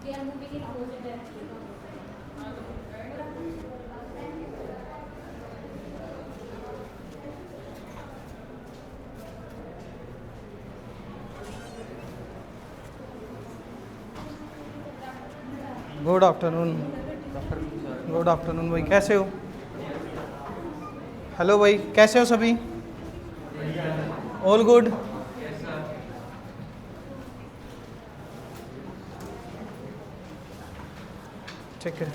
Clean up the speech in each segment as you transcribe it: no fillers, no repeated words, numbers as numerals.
Good afternoon. Good afternoon भाई, कैसे हो? हेलो भाई, कैसे हो सभी? All good. ठीक है।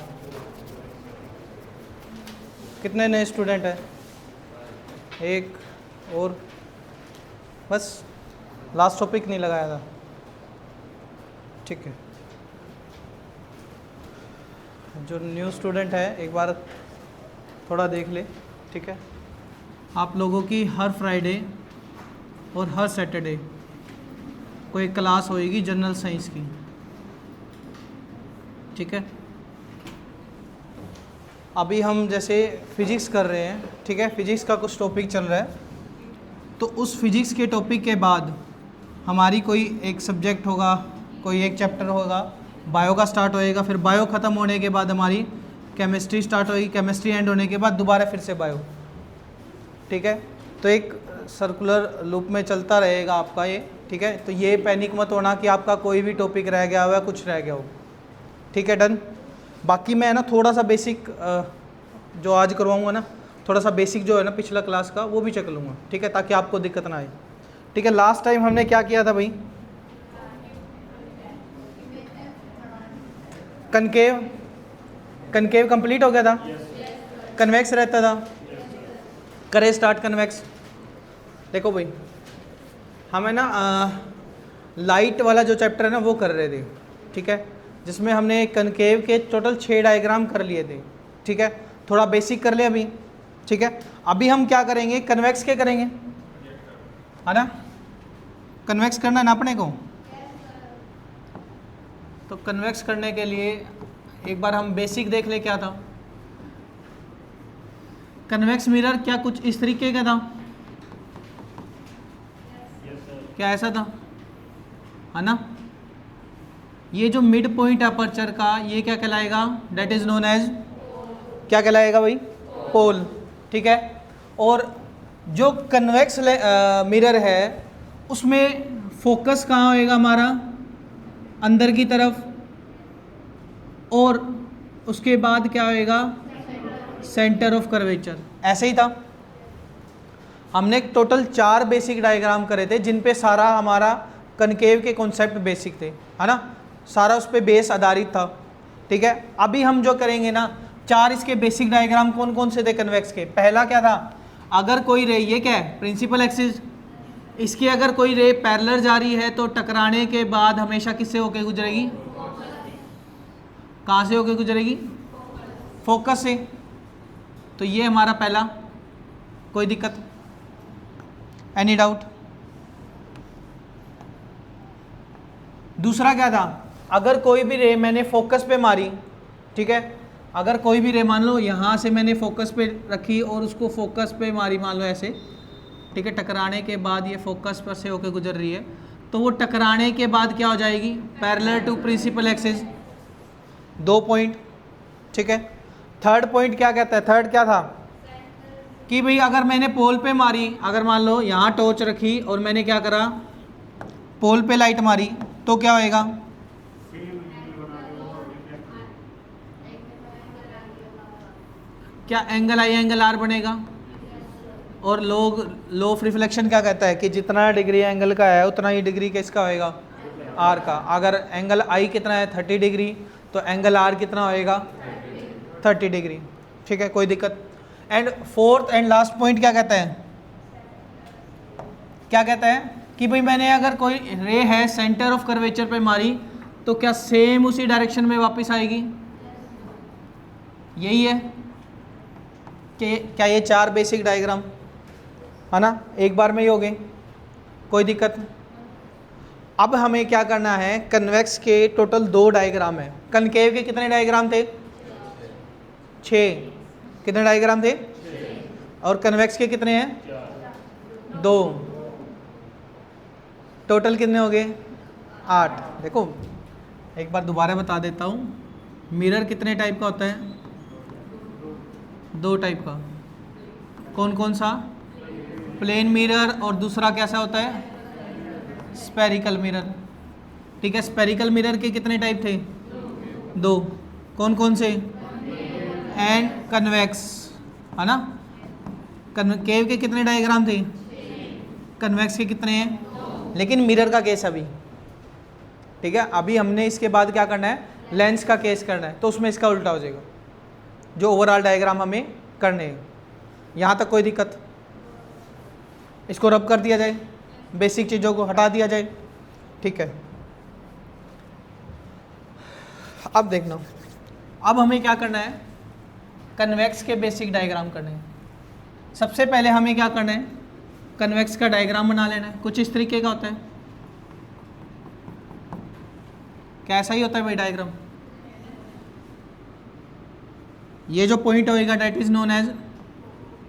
कितने नए स्टूडेंट हैं? एक और, बस लास्ट टॉपिक नहीं लगाया था। ठीक है। जो न्यू स्टूडेंट है एक बार थोड़ा देख ले। ठीक है। आप लोगों की हर फ्राइडे और हर सैटरडे कोई क्लास होएगी जनरल साइंस की। ठीक है। अभी हम जैसे फिजिक्स कर रहे हैं, ठीक है, फिजिक्स का कुछ टॉपिक चल रहा है, तो उस फिजिक्स के टॉपिक के बाद हमारी कोई एक सब्जेक्ट होगा, कोई एक चैप्टर होगा, बायो का स्टार्ट होएगा, फिर बायो ख़त्म होने के बाद हमारी केमिस्ट्री स्टार्ट होएगी, केमिस्ट्री एंड होने के बाद दोबारा फिर से बायो। ठीक है। तो एक सर्कुलर लूप में चलता रहेगा आपका ये। ठीक है। तो ये पैनिक मत होना कि आपका कोई भी टॉपिक रह गया हो या कुछ रह गया हो। ठीक है, डन। बाकी मैं ना थोड़ा सा बेसिक जो आज करवाऊँगा ना, थोड़ा सा बेसिक जो है ना पिछला क्लास का, वो भी चेक लूँगा। ठीक है, ताकि आपको दिक्कत ना आए। ठीक है। लास्ट टाइम हमने क्या किया था भाई? कनकेव कंप्लीट हो गया था। कन्वेक्स रहता था। करे स्टार्ट कन्वेक्स। देखो भाई, हमें ना लाइट वाला जो चैप्टर है ना वो कर रहे थे। ठीक है। जिसमें हमने कनकेव के टोटल 6 डायग्राम कर लिए थे। ठीक है। थोड़ा बेसिक कर ले अभी। ठीक है। अभी हम क्या करेंगे? कन्वेक्स के करेंगे, है ना? कन्वेक्स करना है ना अपने को। तो कन्वेक्स करने के लिए एक बार हम बेसिक देख ले क्या था। कन्वेक्स मिरर क्या कुछ इस तरीके का था? क्या ऐसा था? है ना? ये जो मिड पॉइंट अपर्चर का ये क्या कहलाएगा? डेट इज नोन एज, क्या कहलाएगा भाई? पोल। ठीक है। और जो कन्वेक्स मिरर है उसमें फोकस कहाँ होएगा हमारा? अंदर की तरफ। और उसके बाद क्या होएगा? Centre of curvature. ऐसे ही था। हमने टोटल 4 बेसिक डायग्राम करे थे जिन पे सारा हमारा कनकेव के कॉन्सेप्ट बेसिक थे, है ना? सारा उस पे बेस आधारित था। ठीक है। अभी हम जो करेंगे ना, 4 इसके बेसिक डायग्राम कौन कौन से थे कन्वेक्स के? पहला क्या था? अगर कोई रे, ये क्या है? Principal axis. इसकी अगर कोई रे पैरेलल जा रही है तो टकराने के बाद हमेशा किससे होके गुजरेगी? कहाँ से होके गुजरेगी? फोकस से। तो ये हमारा पहला। कोई दिक्कत? Any doubt? दूसरा क्या था? अगर कोई भी रे मैंने फोकस पे मारी, ठीक है, अगर कोई भी रे मान लो यहाँ से मैंने फोकस पे रखी और उसको फोकस पे मारी, मान लो ऐसे, ठीक है, टकराने के बाद ये फोकस पर से होकर गुजर रही है, तो वो टकराने के बाद क्या हो जाएगी? Parallel to principal axis. 2 point. ठीक है। थर्ड पॉइंट क्या कहता है? थर्ड क्या था? कि भाई अगर मैंने पोल पे मारी, अगर मान लो यहाँ टॉर्च रखी और मैंने क्या करा? पोल पे लाइट मारी, तो क्या होएगा? क्या एंगल आई एंगल आर बनेगा? और लोग लॉ ऑफ रिफ्लेक्शन क्या कहता है कि जितना डिग्री एंगल का है उतना ही डिग्री किसका होएगा? आर का। अगर एंगल आई कितना है? 30 डिग्री, तो एंगल आर कितना होएगा? 30 डिग्री। ठीक है, कोई दिक्कत? And fourth and last point क्या कहता है? क्या कहता है कि भाई मैंने अगर कोई रे है सेंटर ऑफ कर्वेचर पे मारी तो क्या सेम उसी डायरेक्शन में वापस आएगी? यही है कि क्या ये 4 बेसिक डायग्राम, है ना, एक बार में ही हो गए? कोई दिक्कत? अब हमें क्या करना है? कन्वेक्स के टोटल 2 डायग्राम है। कनकेव के कितने डायग्राम थे? 6। कितने डायग्राम थे? और कन्वेक्स के कितने हैं? 2। टोटल कितने हो गए? 8। देखो एक बार दोबारा बता देता हूँ, मिरर कितने टाइप का होता है? 2 टाइप का। कौन कौन सा? प्लेन मिरर और दूसरा कैसा होता है? Spherical mirror. ठीक है, स्फेरिकल मिरर के कितने टाइप थे? 2। कौन कौन से? एंड कन्वेक्स, है ना। केव के कितने डायग्राम थे? कन्वेक्स के कितने हैं? लेकिन मिरर का केस अभी, ठीक है, अभी हमने इसके बाद क्या करना है? लेंस का केस करना है, तो उसमें इसका उल्टा हो जाएगा, जो ओवरऑल डायग्राम हमें करने हैं। यहाँ तक कोई दिक्कत? इसको रब कर दिया जाए, बेसिक चीज़ों को हटा दिया जाए, ठीक है। अब देखना, अब हमें क्या करना है? कन्वेक्स के बेसिक डायग्राम करने हैं। सबसे पहले हमें क्या करना है? कन्वेक्स का डायग्राम बना लेना है। कुछ इस तरीके का होता है, कैसा ही होता है भाई डायग्राम। ये जो पॉइंट होएगा that is known as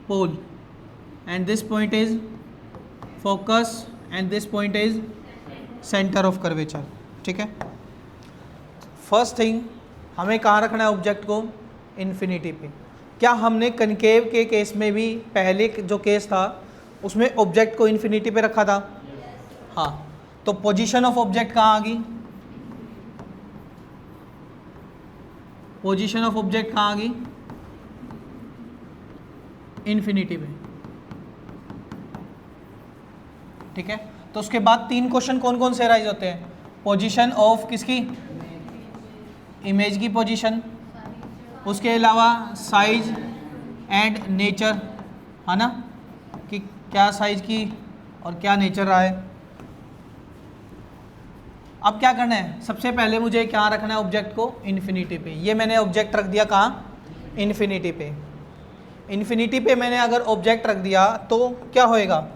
pole, and this point is focus, and this point is centre of curvature, ठीक है। फर्स्ट थिंग, हमें कहाँ रखना है ऑब्जेक्ट को? इन्फिनिटी पे। क्या हमने कनकेव के केस में भी पहले जो केस था उसमें ऑब्जेक्ट को इन्फिनिटी पे रखा था? हाँ, तो पोजीशन ऑफ ऑब्जेक्ट कहाँ आ गई? पोजीशन ऑफ ऑब्जेक्ट कहाँ आ गई? इन्फिनिटी पे, ठीक है। तो उसके बाद 3 क्वेश्चन कौन कौन से राइज होते हैं? पोजीशन ऑफ किसकी? इमेज की पोजीशन, उसके अलावा साइज एंड नेचर, है ना, कि क्या साइज की और क्या नेचर रहा है। अब क्या करना है? सबसे पहले मुझे क्या रखना है ऑब्जेक्ट को? इन्फिनिटी पे। ये मैंने ऑब्जेक्ट रख दिया कहाँ? इन्फिनिटी पे। इन्फिनिटी पे मैंने अगर ऑब्जेक्ट रख दिया तो क्या होएगा?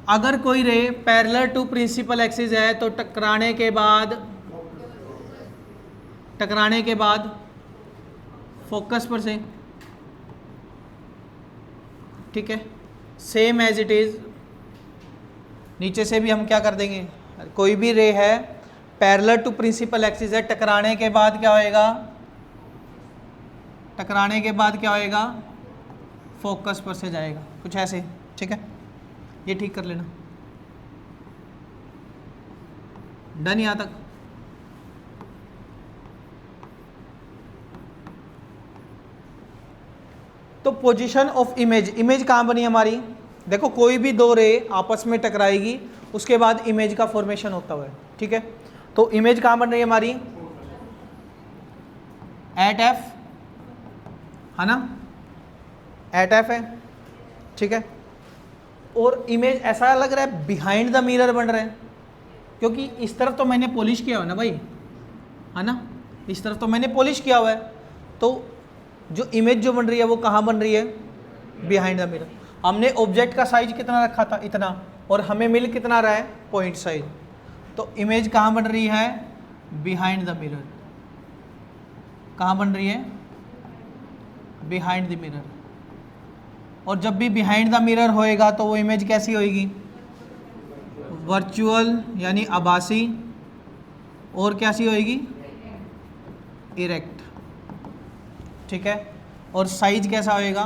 अगर कोई ray parallel to principal axis है तो टकराने के बाद फोकस पर से, ठीक है, सेम एज इट इज नीचे से भी हम क्या कर देंगे? कोई भी रे है पैरेलल टू प्रिंसिपल एक्सिस है, टकराने के बाद क्या होएगा? टकराने के बाद क्या होएगा? फोकस पर से जाएगा, कुछ ऐसे, ठीक है। ये ठीक कर लेना। डन यहाँ तक? तो पोजीशन ऑफ इमेज, इमेज कहाँ बनी हमारी? देखो, कोई भी 2 रे आपस में टकराएगी, उसके बाद इमेज का फॉर्मेशन होता हुआ है, ठीक है। तो इमेज कहाँ बन रही है हमारी? एट एफ, है ना, एट एफ है, ठीक है। और इमेज ऐसा लग रहा है बिहाइंड द मिरर बन रहा है, क्योंकि इस तरफ तो मैंने पॉलिश किया हुआ है ना भाई, है ना, इस तरफ तो मैंने पॉलिश किया हुआ है। तो जो इमेज जो बन रही है वो कहाँ बन रही है? Behind the mirror. हमने ऑब्जेक्ट का साइज कितना रखा था? इतना, और हमें मिल कितना रहा है? Point size. तो इमेज कहाँ बन रही है? Behind the mirror. कहाँ बन रही है? Behind the mirror. और जब भी बिहाइंड द मिरर होएगा तो वो इमेज कैसी होएगी? वर्चुअल यानी आभासी, और कैसी होएगी? इरेक्ट, ठीक है। और साइज कैसा होएगा?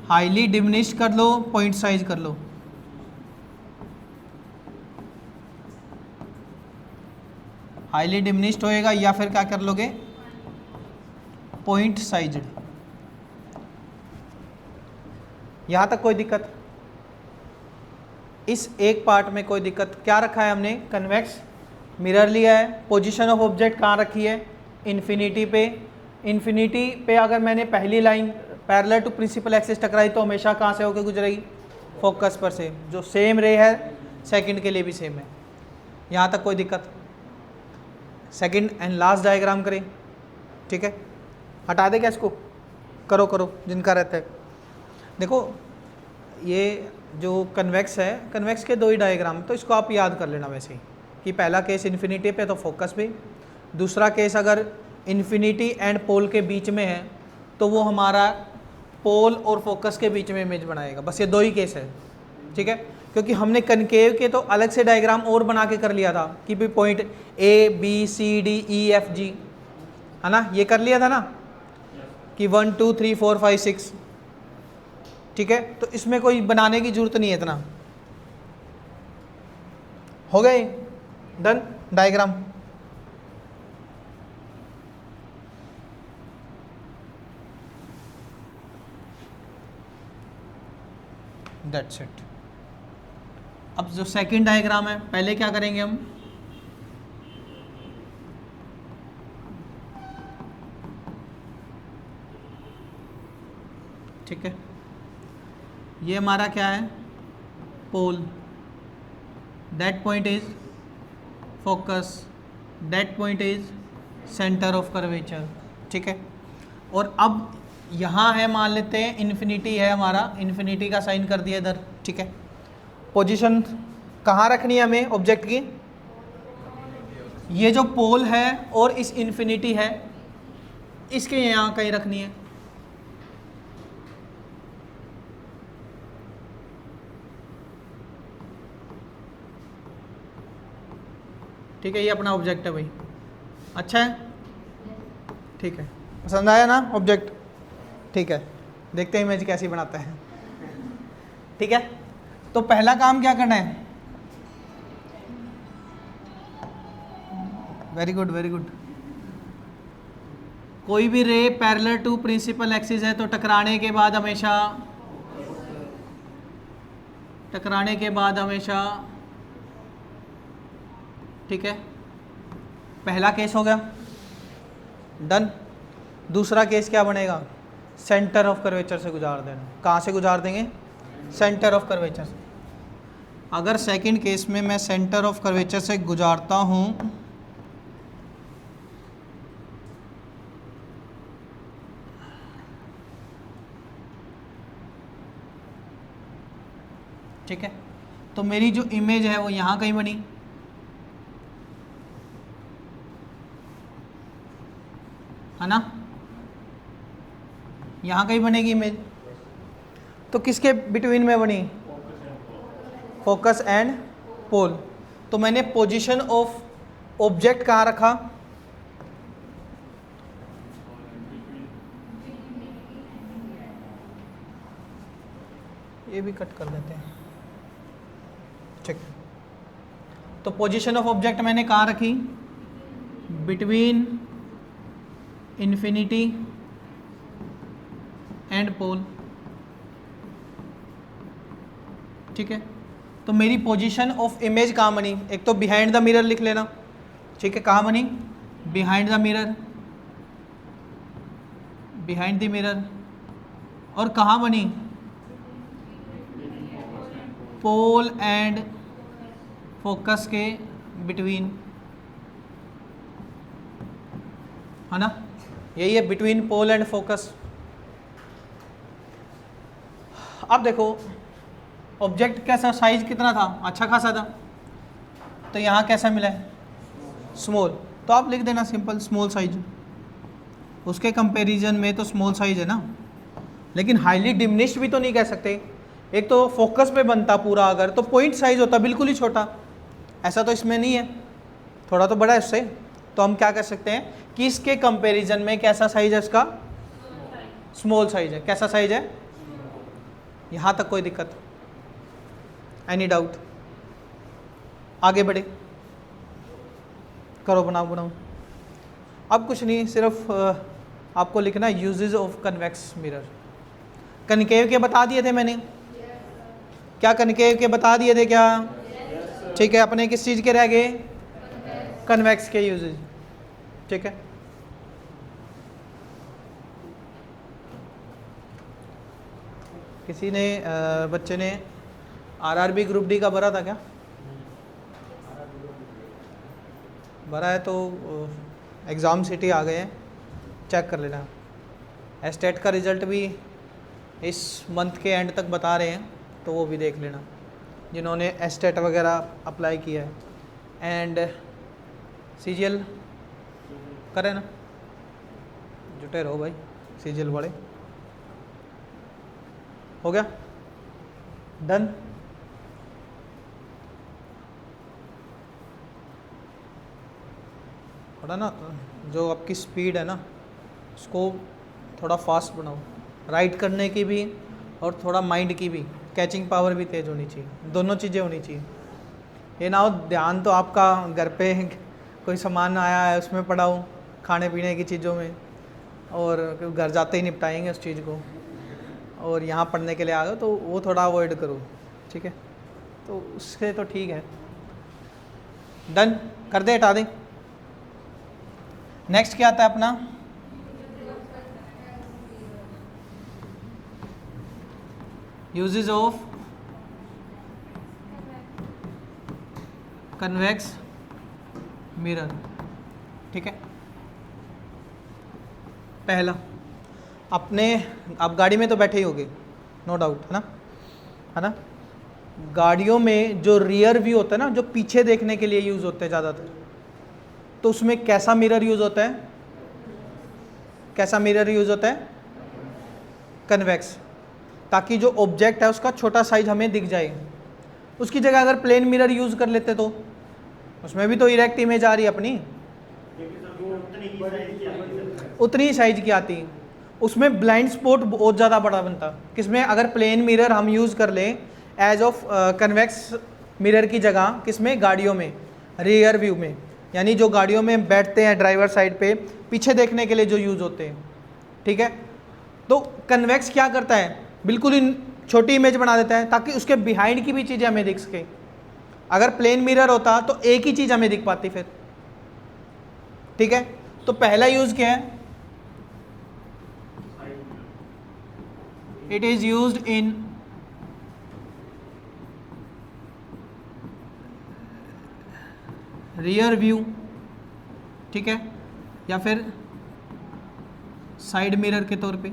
हाईली डिमिनिश कर लो, पॉइंट साइज कर लो। हाईली डिमिनिश्ड होएगा या फिर क्या कर लोगे? Point sized. यहां तक कोई दिक्कत? इस एक पार्ट में कोई दिक्कत? क्या रखा है हमने? कन्वेक्स मिरर लिया है। पोजीशन ऑफ ऑब्जेक्ट कहाँ रखी है? इन्फिनिटी पे। इन्फिनिटी पे अगर मैंने पहली line parallel to principal axis टकराई तो हमेशा कहाँ से होकर गुजरेगी? फोकस पर से। जो सेम रे है सेकंड के लिए भी सेम है। यहाँ तक कोई दिक्कत? सेकंड एंड लास्ट डायग्राम करें, ठीक है। हटा दे क्या इसको? करो करो जिनका रहता है। देखो ये जो कन्वेक्स है, कन्वेक्स के 2 ही डायग्राम, तो इसको आप याद कर लेना वैसे ही कि पहला केस इन्फिनिटी पे तो फोकस पे, दूसरा केस अगर इन्फिनिटी एंड पोल के बीच में है तो वो हमारा पोल और फोकस के बीच में इमेज बनाएगा। बस ये 2 ही केस है, ठीक है। क्योंकि हमने कनकेव के तो अलग से डायग्राम और बना के कर लिया था कि भी point A B C D E F G, है ना, ये कर लिया था ना कि 1 2 3 4 5 6, ठीक है। तो इसमें कोई बनाने की जरूरत नहीं है इतना। हो गए डन डायग्राम। That's it. अब जो सेकंड डायग्राम है, पहले क्या करेंगे हम, ठीक है, ये हमारा क्या है, pole, that point is focus, that point is centre of curvature, ठीक है। और अब यहाँ है, मान लेते हैं इन्फिनिटी है हमारा, इन्फिनिटी का साइन कर दिया इधर, ठीक है। पोजीशन कहाँ रखनी है हमें ऑब्जेक्ट की, ये जो पोल है और इस इन्फिनिटी है इसके यहाँ कहीं रखनी है, ठीक है। ये अपना ऑब्जेक्ट है भाई, अच्छा है, ठीक है, पसंद आया ना ऑब्जेक्ट, ठीक है। देखते हैं इमेज कैसी बनाते हैं, ठीक है। तो पहला काम क्या करना है, वेरी गुड वेरी गुड, कोई भी ray parallel to principal axis है तो टकराने के बाद हमेशा, ठीक है, पहला केस हो गया डन। दूसरा केस क्या बनेगा, सेंटर ऑफ कर्वेचर से गुजार देना। कहाँ से गुजार देंगे, सेंटर ऑफ कर्वेचर से। अगर सेकंड केस में मैं सेंटर ऑफ कर्वेचर से गुजारता हूँ, ठीक है, तो मेरी जो इमेज है वो यहाँ कहीं बनी, है ना, यहाँ कहीं बनेगी इमेज। तो किसके बिटवीन में बनी, फोकस एंड पोल। तो मैंने पोजीशन ऑफ ऑब्जेक्ट कहाँ रखा, ये भी कट कर देते हैं, ठीक। तो पोजीशन ऑफ ऑब्जेक्ट मैंने कहाँ रखी, बिटवीन इन्फिनिटी एंड पोल, ठीक है। तो मेरी पोजीशन ऑफ इमेज कहाँ बनी, एक तो बिहाइंड द मिरर लिख लेना, ठीक है। कहाँ बनी, behind the mirror, behind the mirror. और कहाँ बनी, पोल एंड फोकस के बिटवीन, है ना, यही है बिटवीन पोल एंड फोकस। अब देखो ऑब्जेक्ट कैसा, साइज कितना था, अच्छा खासा था, तो यहाँ कैसा मिला है, स्मॉल। तो आप लिख देना सिंपल स्मॉल साइज, उसके कंपैरिजन में तो स्मॉल साइज है ना। लेकिन हाईली डिमिनिश्ड भी तो नहीं कह सकते, एक तो फोकस पे बनता पूरा, अगर तो पॉइंट साइज होता बिल्कुल ही छोटा, ऐसा तो इसमें नहीं है, थोड़ा तो बड़ा है इससे। तो हम क्या कर सकते हैं कि इसके कंपैरिजन में कैसा साइज है इसका, स्मॉल साइज है। कैसा साइज है, यहाँ तक कोई दिक्कत, एनी डाउट, आगे बढ़े, करो, बनाओ। अब कुछ नहीं, सिर्फ आपको लिखना है uses of convex mirror. Concave के बता दिए थे मैंने, क्या कनकेव के बता दिए थे क्या, ठीक है। अपने किस चीज़ के रह गए, कन्वेक्स के यूजेज, ठीक है। किसी ने बच्चे ने आरआरबी ग्रुप डी का भरा था क्या, भरा है तो एग्ज़ाम सिटी आ गए हैं, चेक कर लेना। एस्टेट का रिज़ल्ट भी इस मंथ के एंड तक बता रहे हैं, तो वो भी देख लेना जिन्होंने एस्टेट वगैरह अप्लाई किया है। एंड सीजीएल करें ना, जुटे रहो भाई, सीजीएल बड़े हो गया डन। थोड़ा ना जो आपकी स्पीड है ना उसको थोड़ा फास्ट बनाओ, राइट करने की भी और थोड़ा माइंड की भी, कैचिंग पावर भी तेज़ होनी चाहिए, दोनों चीज़ें होनी चाहिए। ये ना हो ध्यान तो आपका घर पे कोई सामान आया है उसमें पड़ा हो, खाने पीने की चीज़ों में, और घर जाते ही निपटाएंगे उस चीज़ को, और यहाँ पढ़ने के लिए आ गए, तो वो थोड़ा अवॉइड करो, ठीक है। तो उससे तो ठीक है, डन कर दे, हटा दें। नेक्स्ट क्या आता है अपना, यूजेस ऑफ कन्वेक्स मिरर, ठीक है। पहला, अपने आप गाड़ी में तो बैठे ही होगे, नो डाउट, है ना। गाड़ियों में जो रियर व्यू होता है ना, जो पीछे देखने के लिए यूज़ होते हैं ज़्यादातर, तो उसमें कैसा मिरर यूज़ होता है, कैसा मिरर यूज़ होता है, कन्वेक्स, ताकि जो ऑब्जेक्ट है उसका छोटा साइज हमें दिख जाए। उसकी जगह अगर प्लेन मिरर यूज़ कर लेते तो उसमें भी तो इरेक्ट इमेज आ रही है अपनी, उतनी ही साइज की आती, उसमें ब्लाइंड स्पॉट बहुत ज़्यादा बड़ा बनता। किसमें, अगर प्लेन मिरर हम यूज़ कर लें एज ऑफ कन्वेक्स मिरर की जगह, किसमें, गाड़ियों में, रियर व्यू में, यानी जो गाड़ियों में बैठते हैं ड्राइवर साइड पे, पीछे देखने के लिए जो यूज़ होते हैं, ठीक है। तो कन्वेक्स क्या करता है, बिल्कुल ही छोटी इमेज बना देता है ताकि उसके बिहाइंड की भी चीज़ें हमें दिख सके। अगर प्लेन मिरर होता तो एक ही चीज़ हमें दिख पाती फिर, ठीक है। तो पहला यूज़ क्या है, it is used in rear view, ठीक है, या फिर साइड मिरर के तौर पे।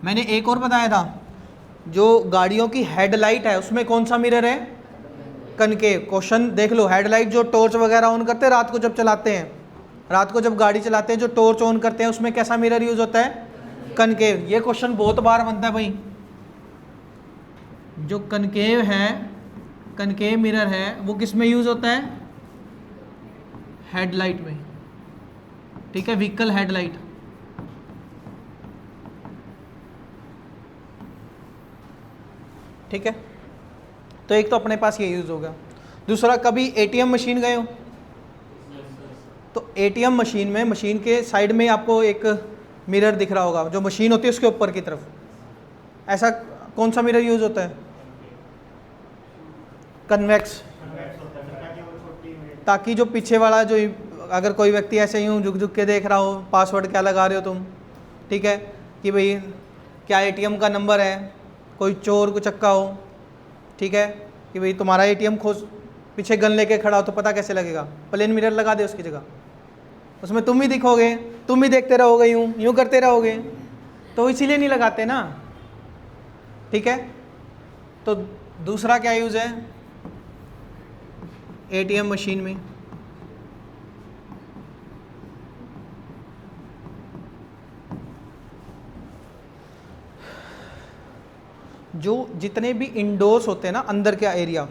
मैंने एक और बताया था, जो गाड़ियों की हेडलाइट है उसमें कौन सा मिरर है, कनकेव। क्वेश्चन देख लो, हेडलाइट जो टॉर्च वगैरह ऑन करते हैं रात को जब चलाते हैं, रात को जब गाड़ी चलाते हैं जो टॉर्च ऑन करते हैं उसमें कैसा मिरर यूज होता है, कनकेव। ये क्वेश्चन बहुत बार बनता है भाई, जो कनकेव है, कनकेव मिरर है, वो किस में यूज होता है, हेडलाइट में, ठीक है, व्हीकल हेडलाइट। ठीक है, तो एक तो अपने पास ये यूज होगा। दूसरा, कभी एटीएम मशीन गए हो, तो एटीएम मशीन में, मशीन के साइड में आपको एक मिरर दिख रहा होगा, जो मशीन होती है उसके ऊपर की तरफ, ऐसा कौन सा मिरर यूज होता है, कन्वेक्स, ताकि जो पीछे वाला, जो अगर कोई व्यक्ति ऐसे यूँ झुक झुक के देख रहा हो, पासवर्ड क्या लगा रहे हो तुम, ठीक है, कि भाई क्या एटीएम का नंबर है, कोई चोर कुचक्का हो, ठीक है, कि भाई तुम्हारा एटीएम खोज, पीछे गन लेके खड़ा हो तो पता कैसे लगेगा, प्लेन मिरर लगा दे उसकी जगह, उसमें तुम ही दिखोगे, तुम ही देखते रहोगे, यूँ यूँ करते रहोगे, तो इसीलिए नहीं लगाते ना, ठीक है। तो दूसरा क्या यूज़ है एटीएम मशीन में, जो जितने भी इंडोर्स होते हैं ना, अंदर का एरिया,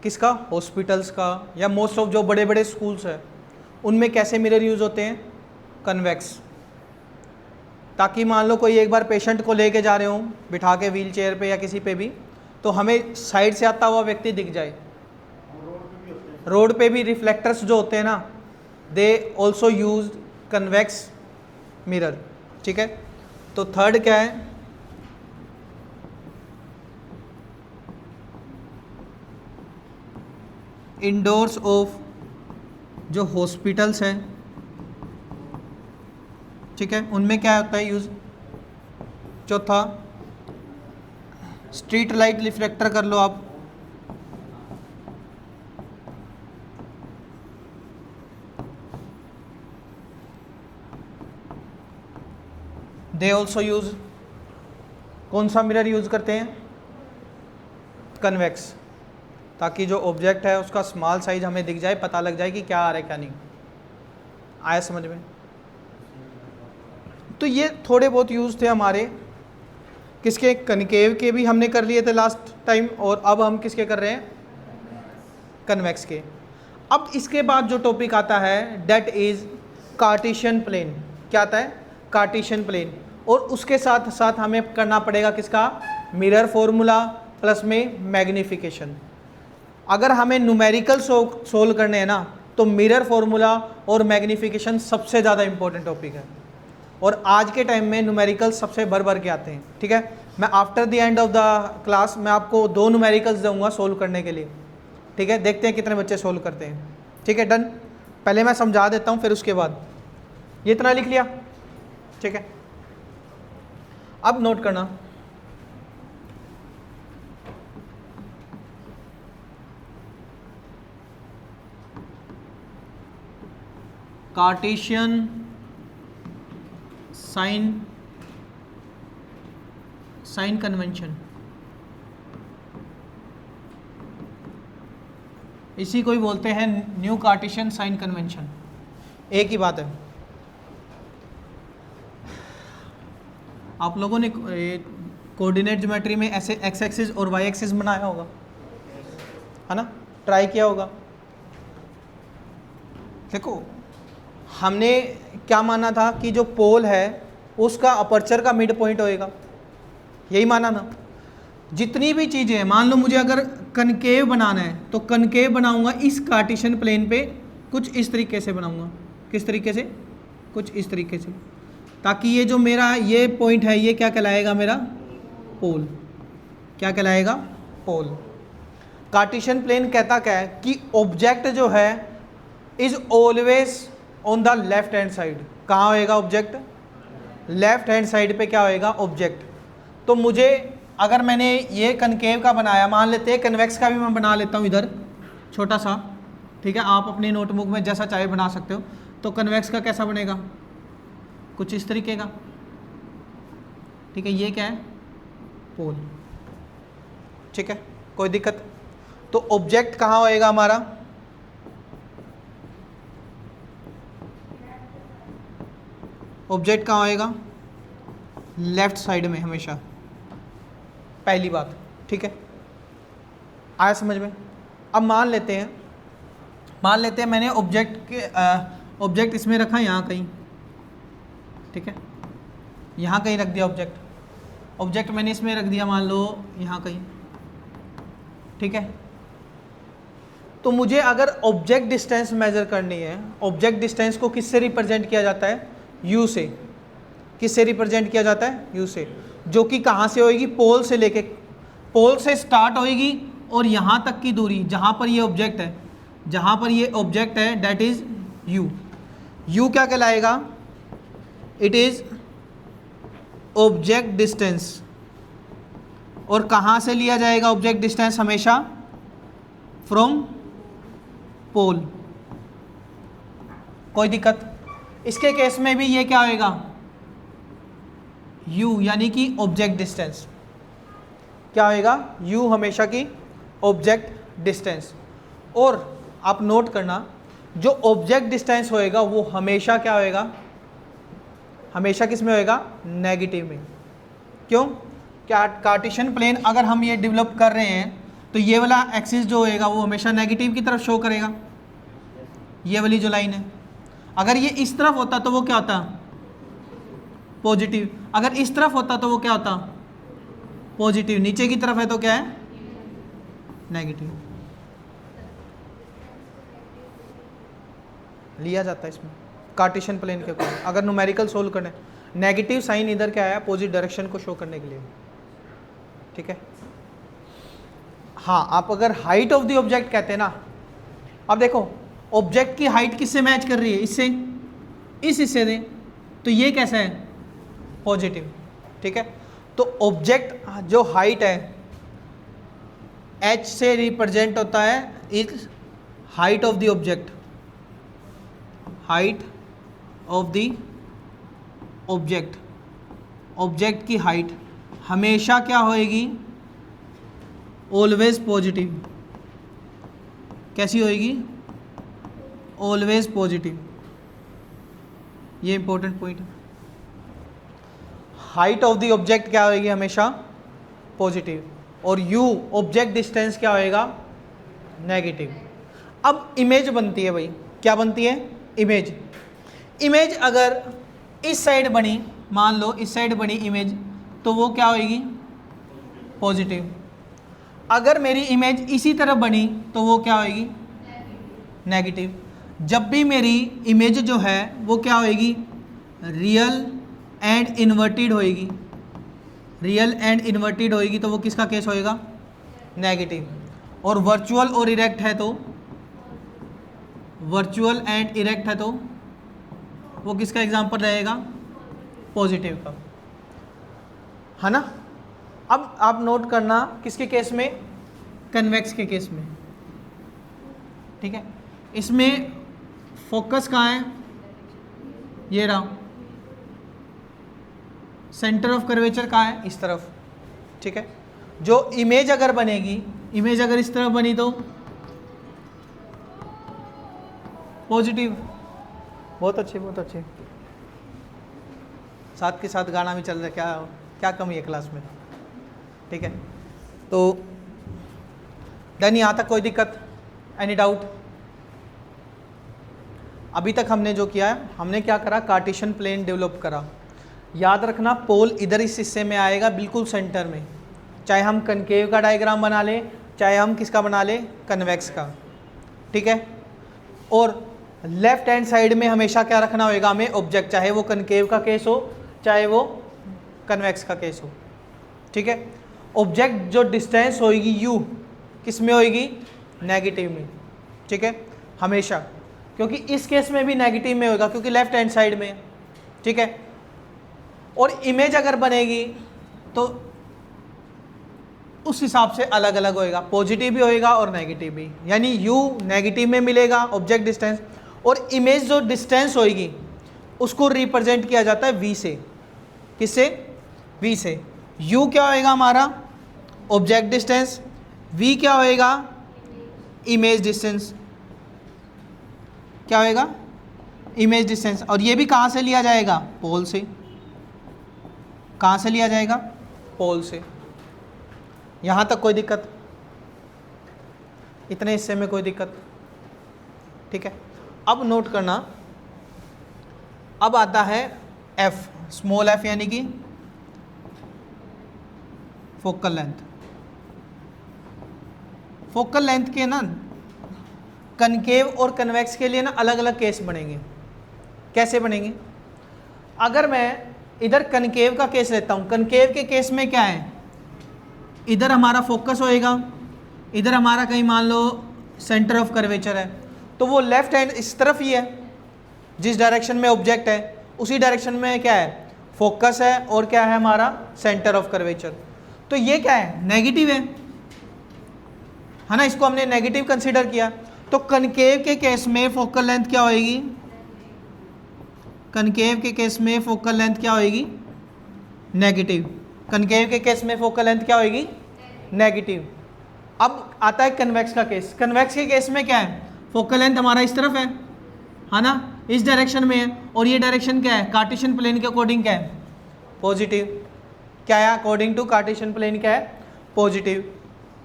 किसका, हॉस्पिटल्स का, या मोस्ट ऑफ जो बड़े बड़े स्कूल्स हैं, उनमें कैसे मिरर यूज़ होते हैं, कन्वेक्स, ताकि मान लो कोई एक बार पेशेंट को लेके जा रहे हो बिठा के व्हील चेयर पे या किसी पे भी, तो हमें साइड से आता हुआ व्यक्ति दिख जाए। रोड पे भी रिफ्लेक्टर्स जो होते हैं ना, they also use convex mirror, ठीक है। तो थर्ड क्या है, इंडोर्स ऑफ जो हॉस्पिटल्स हैं, ठीक है, उनमें क्या होता है यूज़। चौथा, स्ट्रीट लाइट रिफ्लेक्टर कर लो आप, दे ऑल्सो यूज, कौन सा मिरर यूज करते हैं, कन्वेक्स, ताकि जो ऑब्जेक्ट है उसका स्मॉल साइज हमें दिख जाए, पता लग जाए कि क्या आ रहा है क्या नहीं। आया समझ में। तो ये थोड़े बहुत यूज़ थे हमारे, किसके, कनकेव के भी हमने कर लिए थे लास्ट टाइम, और अब हम किसके कर रहे हैं, कन्वेक्स के। अब इसके बाद जो टॉपिक आता है दैट इज कार्टेशियन प्लेन। क्या आता है? Cartesian plane. और उसके साथ साथ हमें करना पड़ेगा किसका? मिरर फॉर्मूला प्लस में मैग्निफिकेशन। अगर हमें न्यूमेरिकल सोल्व करने हैं ना तो मिरर फॉर्मूला और मैग्निफिकेशन सबसे ज़्यादा इंपॉर्टेंट टॉपिक है, और आज के टाइम में न्यूमेरिकल सबसे भर भर के आते हैं। ठीक है, मैं after the end of the class मैं आपको 2 न्यूमेरिकल्स दूंगा सोल्व करने के लिए। ठीक है, देखते हैं कितने बच्चे सोल्व करते हैं। ठीक है, डन। पहले मैं समझा देता हूँ, फिर उसके बाद ये इतना लिख लिया। ठीक है, अब नोट करना, कार्टेशियन साइन कन्वेंशन, इसी को ही बोलते हैं न्यू कार्टेशियन साइन कन्वेंशन। एक ही बात है। आप लोगों ने कोऑर्डिनेट ज्योमेट्री में ऐसे एक्स एक्सिस और वाई एक्सिस बनाया होगा, है ना? ट्राई किया होगा। देखो, हमने क्या माना था कि जो पोल है उसका अपर्चर का मिड पॉइंट होएगा, यही माना ना। जितनी भी चीज़ें हैं, मान लो मुझे अगर कनकेव बनाना है तो कनकेव बनाऊंगा इस कार्टेशियन प्लेन पे, कुछ इस तरीके से बनाऊंगा। किस तरीके से? कुछ इस तरीके से, ताकि ये जो मेरा ये पॉइंट है ये क्या कहलाएगा? मेरा पोल। क्या कहलाएगा? पोल। कार्टेशियन प्लेन कहता क्या है कि ऑब्जेक्ट जो है is always on the left hand side. कहाँ होएगा ऑब्जेक्ट? लेफ्ट हैंड साइड पे क्या होएगा? ऑब्जेक्ट। तो मुझे अगर मैंने ये कनकेव का बनाया, मान लेते हैं कन्वेक्स का भी मैं बना लेता हूँ इधर छोटा सा। ठीक है, आप अपनी नोटबुक में जैसा चाहे बना सकते हो। तो कन्वेक्स का कैसा बनेगा? कुछ इस तरीके का। ठीक है, ये क्या है? पोल। ठीक है, कोई दिक्कत? तो ऑब्जेक्ट कहाँ होएगा हमारा? ऑब्जेक्ट कहाँ होएगा? लेफ्ट साइड में हमेशा, पहली बात। ठीक है, आया समझ में? अब मान लेते हैं मैंने ऑब्जेक्ट इसमें रखा यहाँ कहीं। ठीक है, यहाँ कहीं रख दिया ऑब्जेक्ट मैंने इसमें रख दिया, मान लो यहाँ कहीं। ठीक है, तो मुझे अगर ऑब्जेक्ट डिस्टेंस मेजर करनी है, ऑब्जेक्ट डिस्टेंस को किससे रिप्रेजेंट किया जाता है? यू से। किससे रिप्रेजेंट किया जाता है? यू से। जो कि कहाँ से होएगी? पोल से लेके, पोल से स्टार्ट होएगी और यहाँ तक की दूरी जहाँ पर ये ऑब्जेक्ट है, दैट इज यू। यू क्या कहलाएगा? It is object distance. और कहाँ से लिया जाएगा ऑब्जेक्ट डिस्टेंस? हमेशा फ्रॉम पोल। कोई दिक्कत? इसके केस में भी ये क्या होएगा? u, यानी कि ऑब्जेक्ट डिस्टेंस। क्या होएगा? u हमेशा की ऑब्जेक्ट डिस्टेंस। और आप नोट करना, जो ऑब्जेक्ट डिस्टेंस होएगा वो हमेशा क्या होएगा? हमेशा किस में होएगा? नेगेटिव में। क्यों? क्या कार्टेशियन प्लेन अगर हम ये डेवलप कर रहे हैं तो ये वाला एक्सिस जो होएगा वो हमेशा नेगेटिव की तरफ शो करेगा, ये वाली जो लाइन है। अगर ये इस तरफ होता तो वो क्या होता? पॉजिटिव। अगर इस तरफ होता तो वो क्या होता? पॉजिटिव। नीचे की तरफ है तो क्या है? नेगेटिव। लिया जाता है इसमें कार्टेशियन प्लेन के ऊपर। अगर न्यूमेरिकल सोल्व करने, नेगेटिव साइन इधर क्या है? अपोजिट डायरेक्शन को शो करने के लिए। ठीक है, हाँ। आप अगर हाइट ऑफ द ऑब्जेक्ट कहते हैं ना, अब देखो ऑब्जेक्ट की हाइट किससे मैच कर रही है? इससे, इस हिस्से से। तो ये कैसा है? पॉजिटिव। ठीक है, तो ऑब्जेक्ट जो हाइट है h से रिप्रेजेंट होता है is height of the object. Height of the object, object की हाइट हमेशा क्या होएगी? Always positive. कैसी होएगी? Always positive. ये इंपॉर्टेंट पॉइंट है। हाइट ऑफ द ऑब्जेक्ट क्या होएगी? हमेशा पॉजिटिव। और u ऑब्जेक्ट डिस्टेंस क्या होएगा? नेगेटिव। अब इमेज बनती है भाई, क्या बनती है? इमेज। इमेज अगर इस साइड बनी, मान लो इस साइड बनी इमेज, तो वो क्या होगी? पॉजिटिव। अगर मेरी इमेज इसी तरफ बनी तो वो क्या होगी? नेगेटिव। जब भी मेरी इमेज जो है वो क्या होगी? रियल एंड इन्वर्टेड होएगी। रियल एंड इन्वर्टेड होएगी तो वो किसका केस होएगा? नेगेटिव। और वर्चुअल और इरेक्ट है तो, वर्चुअल एंड इरेक्ट है तो वो किसका एग्जाम्पल रहेगा? पॉजिटिव का, है ना। अब आप नोट करना किसके केस में? कन्वेक्स के केस में, ठीक है। इसमें फोकस कहाँ है? ये रहा। सेंटर ऑफ कर्वेचर कहाँ है? इस तरफ, ठीक है। जो इमेज अगर बनेगी, इमेज अगर इस तरफ बनी तो पॉजिटिव। बहुत अच्छे, बहुत अच्छे। साथ के साथ गाना भी चल रहा है, क्या क्या कमी है क्लास में, ठीक है। तो डन, यहाँ तक कोई दिक्कत? Any doubt? अभी तक हमने जो किया है, हमने क्या करा? कार्टेशियन प्लेन डेवलप करा। याद रखना पोल इधर इस हिस्से में आएगा, बिल्कुल सेंटर में। चाहे हम कनकेव का डायग्राम बना लें, चाहे हम किसका बना लें? कन्वेक्स का, ठीक है। और लेफ्ट हैंड साइड में हमेशा क्या रखना होगा हमें? ऑब्जेक्ट, चाहे वो कनकेव का केस हो चाहे वो कन्वेक्स का केस हो, ठीक है। ऑब्जेक्ट जो डिस्टेंस होगी यू, किस में होगी? नेगेटिव में, ठीक है, हमेशा। क्योंकि इस केस में भी नेगेटिव में होगा क्योंकि लेफ्ट हैंड साइड में, ठीक है। और इमेज अगर बनेगी तो उस हिसाब से अलग अलग होएगा, पॉजिटिव भी होएगा और नेगेटिव भी। यानी यू नेगेटिव में मिलेगा ऑब्जेक्ट डिस्टेंस, और इमेज जो डिस्टेंस होएगी उसको रिप्रेजेंट किया जाता है वी से। किससे? वी से। यू क्या होएगा हमारा? Object distance. वी क्या होएगा? Image distance. क्या होएगा? Image distance. और ये भी कहाँ से लिया जाएगा? पोल से। कहाँ से लिया जाएगा? पोल से। यहाँ तक कोई दिक्कत? इतने हिस्से में कोई दिक्कत? ठीक है। अब नोट करना, अब आता है एफ, स्मॉल एफ, यानी कि फोकल लेंथ। फोकल लेंथ के ना कनकेव और कन्वेक्स के लिए ना अलग अलग केस बनेंगे। कैसे बनेंगे? अगर मैं इधर कनकेव का केस लेता हूँ, कनकेव के केस में क्या है? इधर हमारा फोकस होएगा, इधर हमारा कहीं मान लो सेंटर ऑफ कर्वेचर है, तो वो लेफ्ट हैंड इस तरफ ही है, जिस डायरेक्शन में ऑब्जेक्ट है उसी डायरेक्शन में क्या है? फोकस है, और क्या है हमारा? Centre of curvature. तो ये क्या है? नेगेटिव है ना, इसको हमने नेगेटिव कंसीडर किया। तो कनकेव के केस में फोकल लेंथ क्या होएगी? कनकेव के केस में फोकल लेंथ क्या होएगी? नेगेटिव। कनकेव के केस में फोकल लेंथ क्या होएगी? नेगेटिव। अब आता है कन्वेक्स का केस। कन्वेक्स के केस में क्या है? फोकल लेंथ हमारा इस तरफ है ना, इस डायरेक्शन में है, और ये डायरेक्शन क्या है? कार्टेशियन प्लेन के अकॉर्डिंग क्या है? पॉजिटिव। क्या है? अकॉर्डिंग टू कार्टेशियन प्लेन क्या है? पॉजिटिव,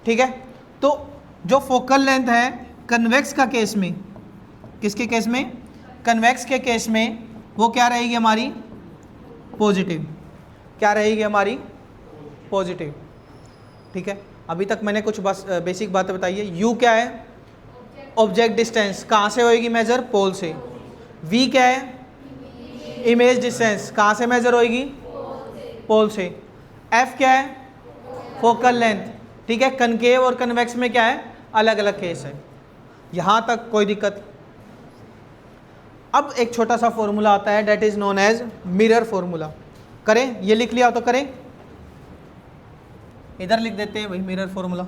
ठीक है। तो जो फोकल लेंथ है कन्वेक्स का केस में, किसके केस में? कन्वेक्स के केस में वो क्या रहेगी हमारी? पॉजिटिव। क्या रहेगी हमारी? पॉजिटिव, ठीक है। अभी तक मैंने कुछ बस बेसिक बातें बताई है। यू क्या है? Object distance. कहाँ से होएगी मेजर? पोल से। वी क्या है? Image distance. कहाँ से मेजर होएगी? पोल से। एफ क्या है? फोकल लेंथ, ठीक है। कनकेव और कन्वेक्स में क्या है? अलग अलग केस है। यहाँ तक कोई दिक्कत? अब एक छोटा सा फॉर्मूला आता है, that is known as mirror formula. करें? ये लिख लिया तो करें, इधर लिख देते हैं भाई मिरर फॉर्मूला।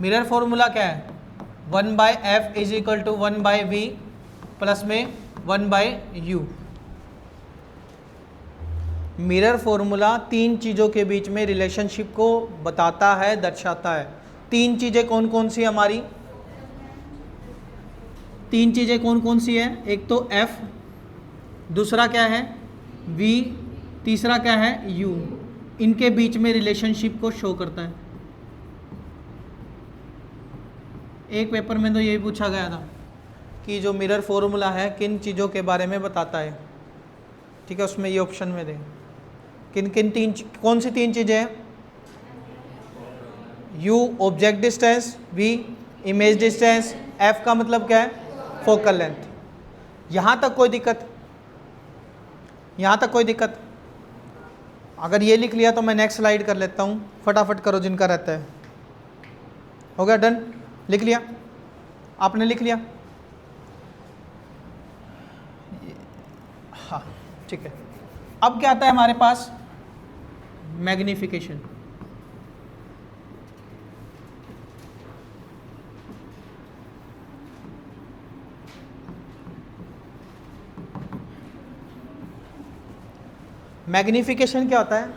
मिरर फॉर्मूला क्या है? 1/f is equal to 1/v plus में 1/u। मिरर फॉर्मूला तीन चीज़ों के बीच में रिलेशनशिप को बताता है, दर्शाता है। तीन चीज़ें कौन कौन सी हमारी? तीन चीज़ें कौन कौन सी है? एक तो एफ, दूसरा क्या है वी, तीसरा क्या है यू। इनके बीच में रिलेशनशिप को शो करता है। एक पेपर में तो यही पूछा गया था कि जो मिरर फॉर्मूला है किन चीज़ों के बारे में बताता है। ठीक है, उसमें ये ऑप्शन में दें किन किन कौन सी तीन चीज़ें हैं? U object distance, V image distance, F का मतलब क्या है फोकल लेंथ। यहाँ तक कोई दिक्कत? यहाँ तक कोई दिक्कत? अगर ये लिख लिया तो मैं नेक्स्ट स्लाइड कर लेता हूँ, फटाफट करो जिनका रहता है। हो गया डन? लिख लिया? आपने लिख लिया? हाँ ठीक है। अब क्या आता है हमारे पास? मैग्निफिकेशन। मैग्निफिकेशन क्या होता है?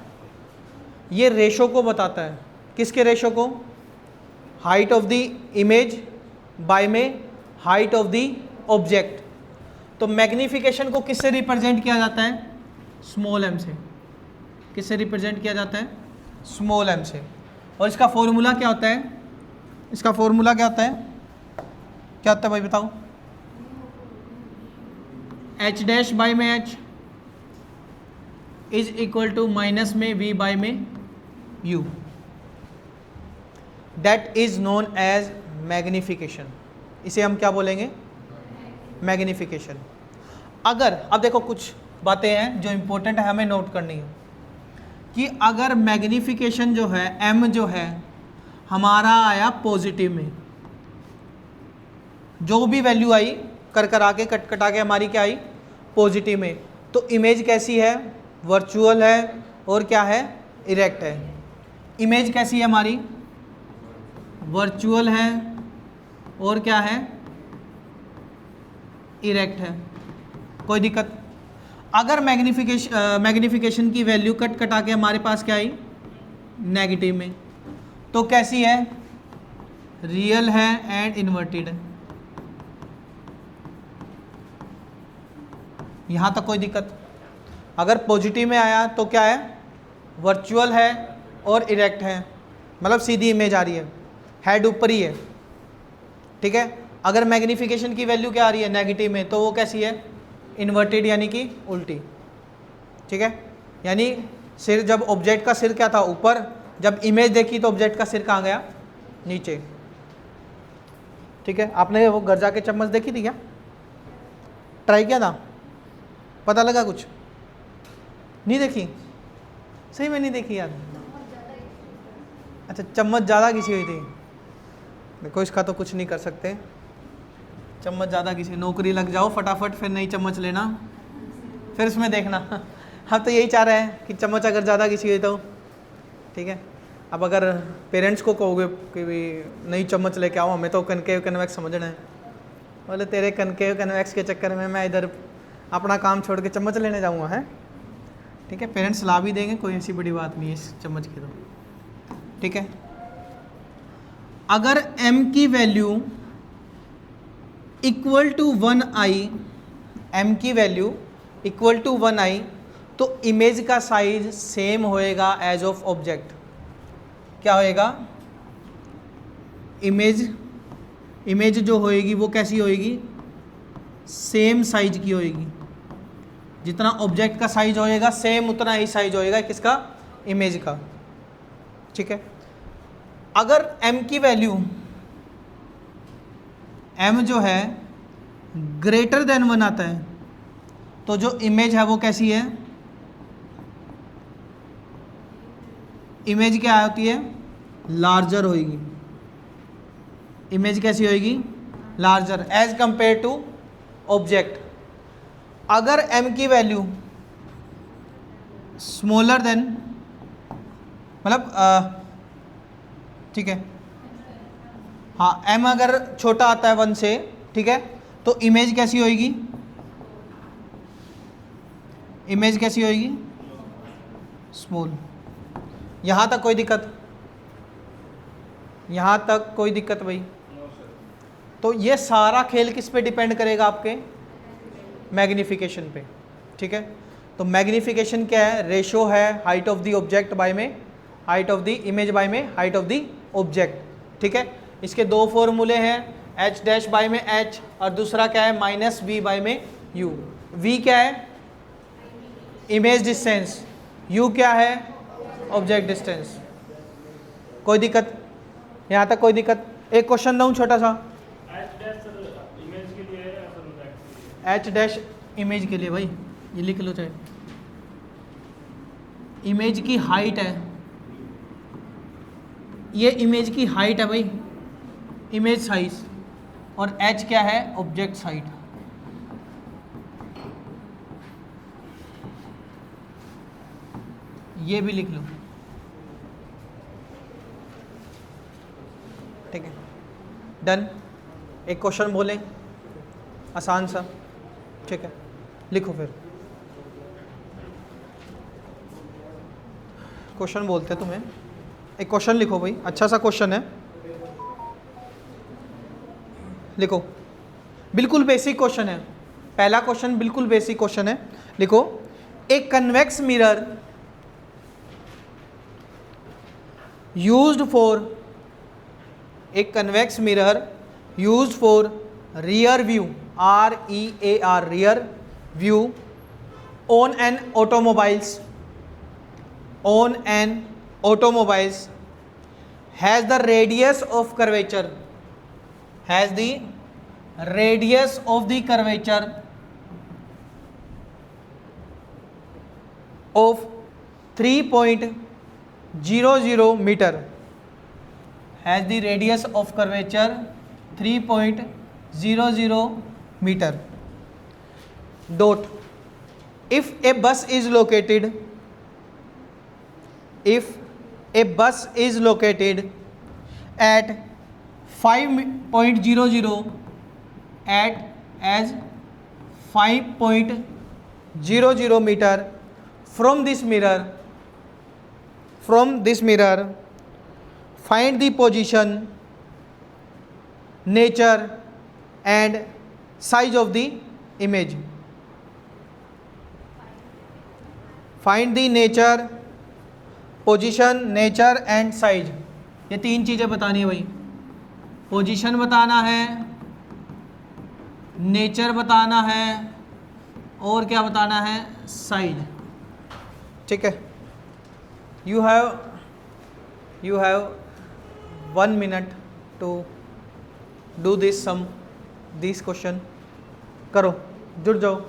ये रेशो को बताता है। किसके रेशो को? Height of the image by में हाइट ऑफ द ऑब्जेक्ट। तो मैग्निफिकेशन को किससे रिप्रेजेंट किया जाता है? स्मॉल एम से। किससे रिप्रेजेंट किया जाता है? स्मॉल एम से। और इसका फॉर्मूला क्या होता है? इसका फॉर्मूला क्या होता है? क्या होता है भाई बताओ? एच डैश बाय में H is equal to minus में वी बाय में U. That is known as magnification. इसे हम क्या बोलेंगे? मैग्निफिकेशन। अगर अब देखो कुछ बातें हैं जो इंपॉर्टेंट है, हमें नोट करनी है कि अगर मैग्निफिकेशन जो है एम जो है हमारा आया पॉजिटिव में, जो भी वैल्यू आई कर कर आके कट कटा के हमारी क्या आई पॉजिटिव में, तो इमेज कैसी है? वर्चुअल है और क्या है इरेक्ट है। इमेज कैसी है हमारी? वर्चुअल है और क्या है इरेक्ट है। कोई दिक्कत? अगर मैग्निफिकेशन की वैल्यू कट कटा के हमारे पास क्या आई नेगेटिव में, तो कैसी है? रियल है एंड इन्वर्टेड है। यहां तक कोई दिक्कत? अगर पॉजिटिव में आया तो क्या है? वर्चुअल है और इरेक्ट है, मतलब सीधी इमेज आ रही है, हेड ऊपर ही है। ठीक है। अगर मैग्निफिकेशन की वैल्यू क्या आ रही है नेगेटिव में, तो वो कैसी है? इन्वर्टेड, यानी कि उल्टी। ठीक है, यानी सिर, जब ऑब्जेक्ट का सिर क्या था ऊपर, जब इमेज देखी तो ऑब्जेक्ट का सिर कहाँ गया? नीचे। ठीक है, आपने वो घर जाके चम्मच देखी थी क्या? ट्राई किया था? पता लगा कुछ? नहीं देखी? सही में नहीं देखी यार? अच्छा, चम्मच ज़्यादा घिसी हुई थी। देखो इसका तो कुछ नहीं कर सकते, चम्मच ज़्यादा घिसी, नौकरी लग जाओ फटाफट, फिर नई चम्मच लेना, फिर उसमें देखना। हम तो यही चाह रहे हैं कि चम्मच अगर ज़्यादा घिसी हुई तो ठीक है। अब अगर पेरेंट्स को कहोगे कि भाई नई चम्मच लेके आओ, हमें तो कनकेव कन्वेक्स समझना है, बोले तेरे कनकेव कन्वेक्स के चक्कर में मैं इधर अपना काम छोड़ के चम्मच लेने जाऊँगा है। ठीक है, पेरेंट्स ला भी देंगे, कोई ऐसी बड़ी बात नहीं है इस चम्मच की तो। ठीक है, अगर m की वैल्यू इक्वल टू 1 आई, m की वैल्यू इक्वल टू 1 आई, तो इमेज का साइज सेम होएगा एज ऑफ ऑब्जेक्ट। क्या होएगा? इमेज जो होएगी वो कैसी होएगी? सेम साइज की होएगी। जितना ऑब्जेक्ट का साइज होएगा सेम उतना ही साइज होएगा किसका? इमेज का। ठीक है, अगर m की वैल्यू, m जो है ग्रेटर देन 1 आता है, तो जो इमेज है वो कैसी है? इमेज क्या होती है? लार्जर होएगी। इमेज कैसी होएगी? Larger as compare to object. अगर m की वैल्यू स्मॉलर देन, मतलब ठीक है, हाँ, m अगर छोटा आता है 1 से, ठीक है, तो इमेज कैसी होएगी? इमेज कैसी होएगी? स्मॉल। यहाँ तक कोई दिक्कत? यहाँ तक कोई दिक्कत भाई? तो ये सारा खेल किस पे डिपेंड करेगा? आपके मैग्निफिकेशन पे, ठीक है। तो मैग्निफिकेशन क्या है? रेशो है height of the object by में height of the image by में हाइट ऑफ द ऑब्जेक्ट, ठीक है। इसके दो फॉर्मूले हैं, एच डैश बाय में एच और दूसरा क्या है? माइनस वी बाय में यू। वी क्या है? इमेज डिस्टेंस, यू क्या है? Object distance. कोई दिक्कत यहाँ तक? कोई दिक्कत? एक क्वेश्चन दूँ छोटा सा। एच डैश इमेज के लिए भाई ये लिख लो चाहे। इमेज की हाइट है, ये इमेज की हाइट है भाई, इमेज साइज, और एच क्या है? Object side. ये भी लिख लो, ठीक है। डन। एक क्वेश्चन बोलें आसान सा, ठीक है। लिखो फिर क्वेश्चन बोलते हैं तुम्हें। एक क्वेश्चन लिखो भाई, अच्छा सा क्वेश्चन है, लिखो। बिल्कुल बेसिक क्वेश्चन है, पहला क्वेश्चन बिल्कुल बेसिक क्वेश्चन है। लिखो, a convex mirror used for a convex mirror used for rear view, REAR, rear view on an automobiles has the radius of curvature of 3.00 meter, has the radius of curvature 3.00 meter. Dot. If a bus is located at 5.00 as 5.00 meter from this mirror, find the position, nature and size of the image. Find the nature, position, nature and size. ये तीन चीज़ें बतानी है भाई। Position बताना है, nature बताना है और क्या बताना है? साइज, ठीक है। You have 1 minute to do this question. करो, जुड़ जाओ।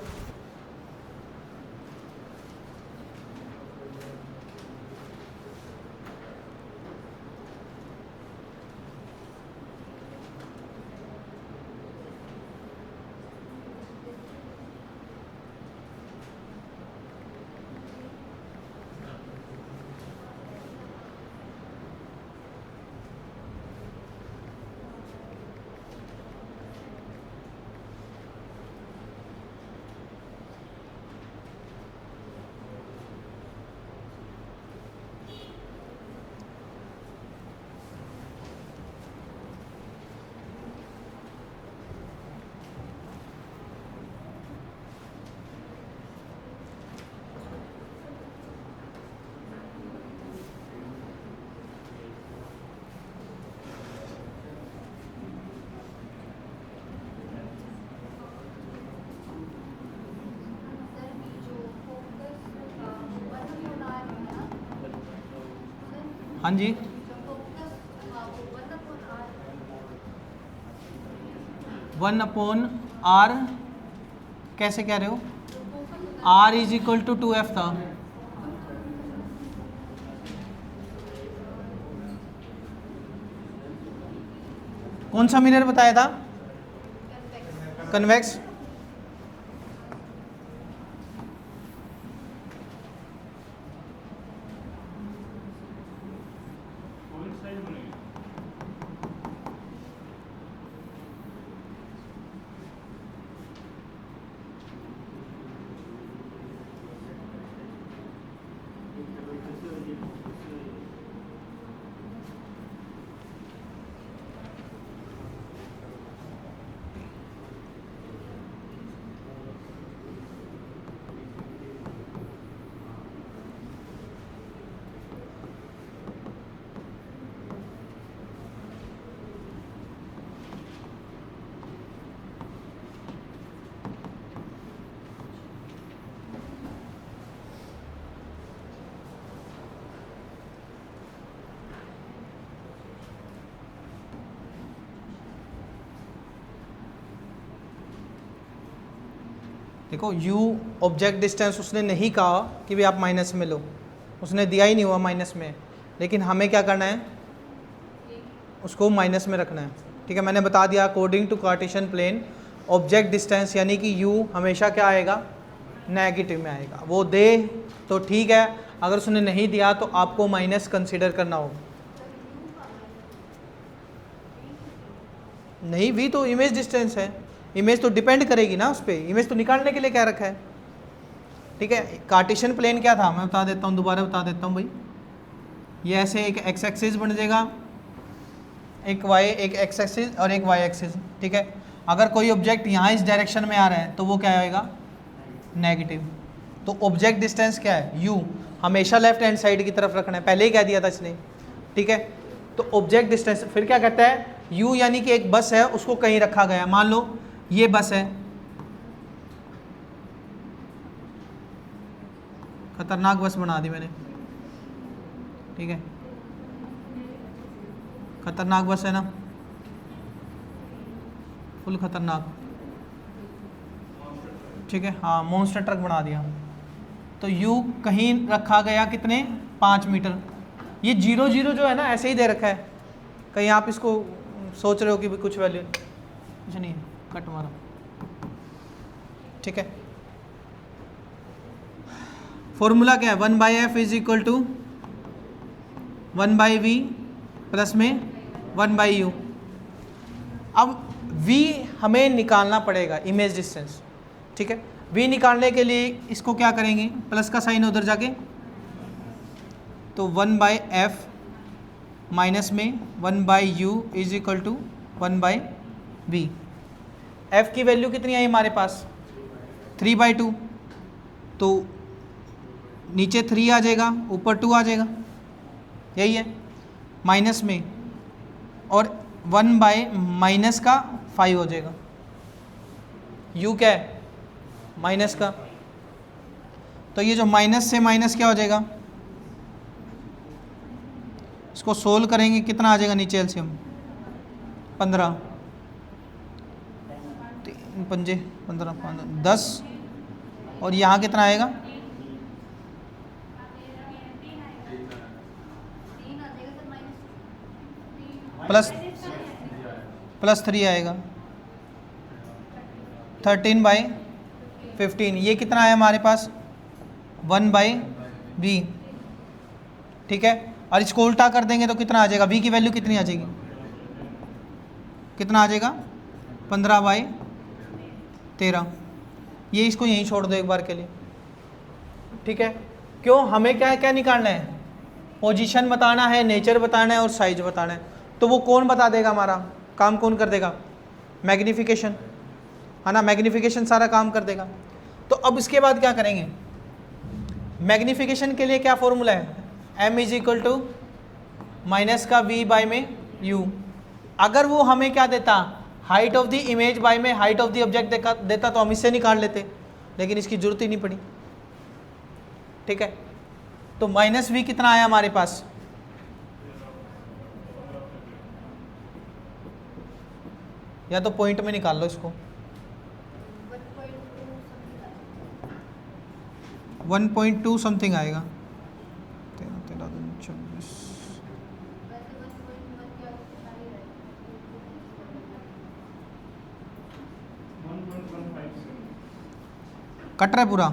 हाँ जी, 1/r कैसे कह रहे हो? r is equal to 2f था। कौन सा मिरर बताया था? कन्वेक्स। देखो u ऑब्जेक्ट डिस्टेंस उसने नहीं कहा कि भी आप माइनस में लो, उसने दिया ही नहीं हुआ माइनस में, लेकिन हमें क्या करना है, उसको माइनस में रखना है। ठीक है, मैंने बता दिया according to Cartesian plane object distance यानी कि u हमेशा क्या आएगा, नेगेटिव में आएगा। वो दे तो ठीक है, अगर उसने नहीं दिया तो आपको माइनस कंसीडर करना होगा। नहीं, v तो इमेज डिस्टेंस है, इमेज तो डिपेंड करेगी ना उस पर, इमेज तो निकालने के लिए क्या रखा है। ठीक है, कार्टेशियन प्लेन क्या था मैं बता देता हूँ, दोबारा बता देता हूँ भाई। ये ऐसे एक एक्स एक्सिस बन जाएगा, एक वाई, एक एक्स एक्सिस और एक वाई एक्सिस। ठीक है, अगर कोई ऑब्जेक्ट यहाँ इस डायरेक्शन में आ रहा है तो वो क्या आएगा, नेगेटिव। तो ऑब्जेक्ट डिस्टेंस क्या है, u, हमेशा लेफ्ट हैंड साइड की तरफ रखना है, पहले ही कह दिया था इसने। ठीक है, तो ऑब्जेक्ट डिस्टेंस फिर क्या कहता है, u यानी कि एक बस है, उसको कहीं रखा गया, मान लो ये बस है, खतरनाक बस बना दी मैंने। ठीक है, खतरनाक बस है ना, फुल खतरनाक। ठीक है, हाँ मॉन्स्टर ट्रक बना दिया। तो u कहीं रखा गया कितने, 5 मीटर। ये 0 0 जो है ना ऐसे ही दे रखा है, कहीं आप इसको सोच रहे हो कि भी कुछ वैल्यू, कुछ नहीं है, कट मारो। ठीक है, फॉर्मूला क्या है, 1/f is equal to 1/v plus में 1/u। अब v हमें निकालना पड़ेगा, इमेज डिस्टेंस। ठीक है, v निकालने के लिए इसको क्या करेंगे, प्लस का साइन उधर जाके, तो 1/f माइनस में 1/u is equal to 1/v। f की वैल्यू कितनी आई हमारे पास, 3/2, तो नीचे 3 आ जाएगा, ऊपर 2 आ जाएगा, यही है, माइनस में, और 1/माइनस का 5 हो जाएगा। u क्या है, माइनस का, तो ये जो माइनस से माइनस क्या हो जाएगा, इसको सोल्व करेंगे कितना आ जाएगा नीचे एलसीएम, 15, 3 पंजे 15, 10, और यहाँ कितना आएगा, प्लस 3 आएगा, 13/15। ये कितना है हमारे पास, 1/v। ठीक है, और इसको उल्टा कर देंगे तो कितना आ जाएगा, v की वैल्यू कितनी आ जाएगी, कितना आ जाएगा, 15/13। ये इसको यहीं छोड़ दो एक बार के लिए। ठीक है, क्यों, हमें क्या क्या निकालना है, पोजीशन बताना है, नेचर बताना है और साइज बताना है। तो वो कौन बता देगा, हमारा काम कौन कर देगा, मैग्नीफिकेशन, है ना, मैग्नीफिकेशन सारा काम कर देगा। तो अब इसके बाद क्या करेंगे, मैग्नीफिकेशन के लिए क्या फॉर्मूला है, m is equal to minus का v बाय में u। अगर वो हमें क्या देता, height of the image by में हाइट ऑफ द ऑब्जेक्ट देता तो हम इससे निकाल लेते, लेकिन इसकी जरूरत ही नहीं पड़ी। ठीक है, तो माइनस v कितना आया हमारे पास, या तो पॉइंट में निकाल लो इसको, 1.2 समथिंग आएगा, 13 26, कट रहा है पूरा,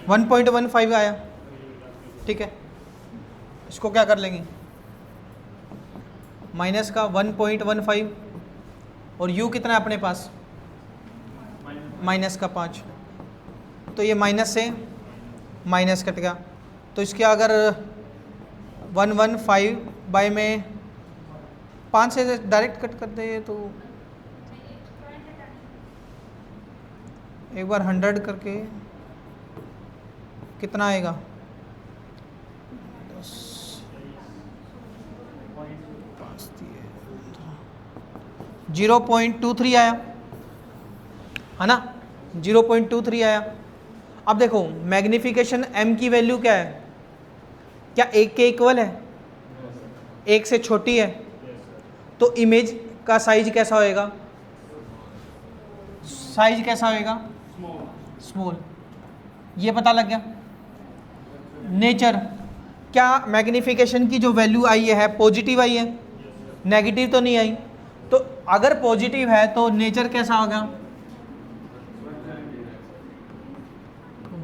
1.15 आया। ठीक है, इसको क्या कर लेंगे, माइनस का 1.15, और u कितना है अपने पास, माइनस का 5, तो ये माइनस से माइनस कट गया, तो इसके अगर 115 बाय में 5 से डायरेक्ट कट कर दे तो एक बार 100 करके कितना आएगा, 0.23 आया, है ना, 0.23 आया। अब देखो मैग्नीफिकेशन m की वैल्यू क्या है, क्या 1 के इक्वल है, 1 से छोटी है, तो इमेज का साइज कैसा होएगा, साइज कैसा होएगा, स्मॉल, ये पता लग गया। नेचर, क्या मैग्नीफिकेशन की जो वैल्यू आई है पॉजिटिव आई है, नेगेटिव तो नहीं आई। तो अगर पॉजिटिव है तो नेचर कैसा होगा,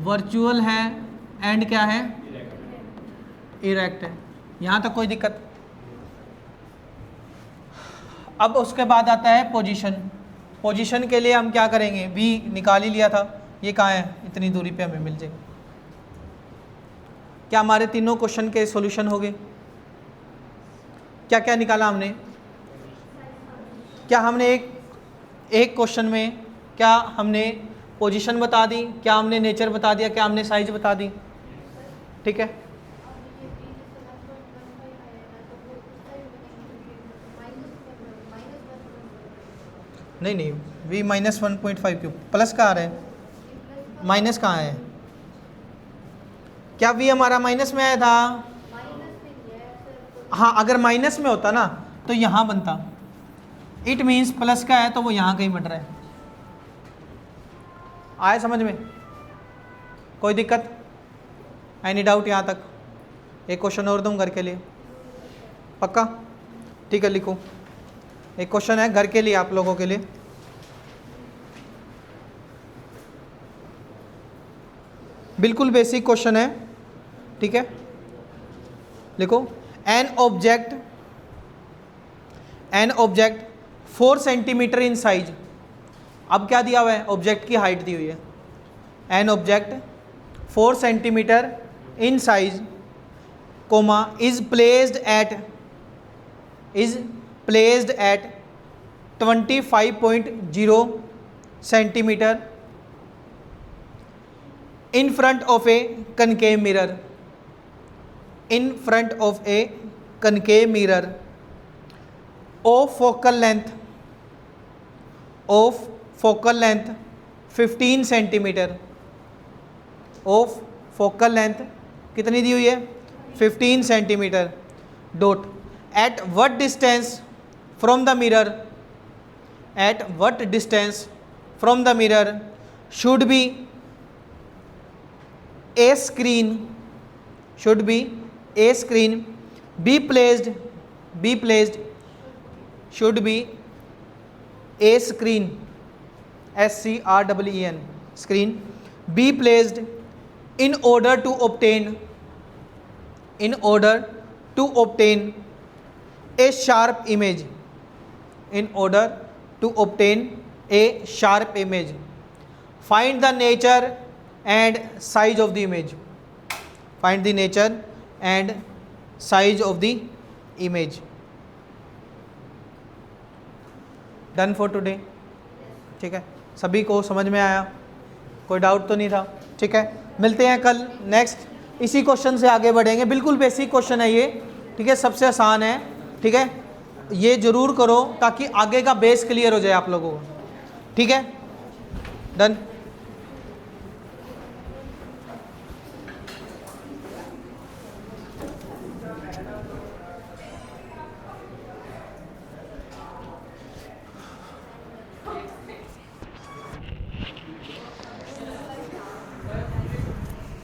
वर्चुअल है एंड क्या है, इरेक्ट है। यहाँ तक कोई दिक्कत। अब उसके बाद आता है पोजीशन। पोजीशन के लिए हम क्या करेंगे, वी निकाल ही लिया था, ये कहाँ है, इतनी दूरी पे हमें मिल जाएगी। क्या हमारे तीनों क्वेश्चन के सॉल्यूशन हो गए? क्या क्या निकाला हमने? क्या हमने एक क्वेश्चन में क्या हमने पोजीशन बता दी, क्या हमने नेचर बता दिया, क्या हमने साइज बता दी? ठीक है, नहीं नहीं, v माइनस 1.5 क्यूब प्लस कहाँ आ रहा है, माइनस कहाँ है? क्या v हमारा माइनस में आया था? हाँ, अगर माइनस में होता ना तो यहाँ बनता, इट मीन्स प्लस का है तो वो यहाँ कहीं बन रहा है। आया समझ में? कोई दिक्कत, एनी डाउट यहाँ तक? एक क्वेश्चन और दूँ घर के लिए, पक्का? ठीक है, लिखो। एक क्वेश्चन है घर के लिए, आप लोगों के लिए। बिल्कुल बेसिक क्वेश्चन है, ठीक है, लिखो। N object 4 centimetre in size. अब क्या दिया हुआ है, ऑब्जेक्ट की हाइट दी हुई है। An object 4 centimetre in size, comma is placed at 25.0 centimetre in front of a concave mirror, in front of a concave mirror of focal length 15 centimetre, of focal length कितनी दी हुई है, 15 centimetre, dot at what distance from the mirror, at what distance from the mirror should be a screen, should be a screen be placed, should be a screen, SCREEN, screen be placed in order to obtain a sharp image, in order to obtain a sharp image. Find the nature and size of the image. Find the nature and size of the image. Done for today. ठीक है, सभी को समझ में आया? कोई doubt तो नहीं था? ठीक है, मिलते हैं कल नेक्स्ट इसी क्वेश्चन से आगे बढ़ेंगे। बिल्कुल बेसिक क्वेश्चन है ये, ठीक है, सबसे आसान है। ठीक है, ये जरूर करो ताकि आगे का बेस क्लियर हो जाए आप लोगों को। ठीक है, डन।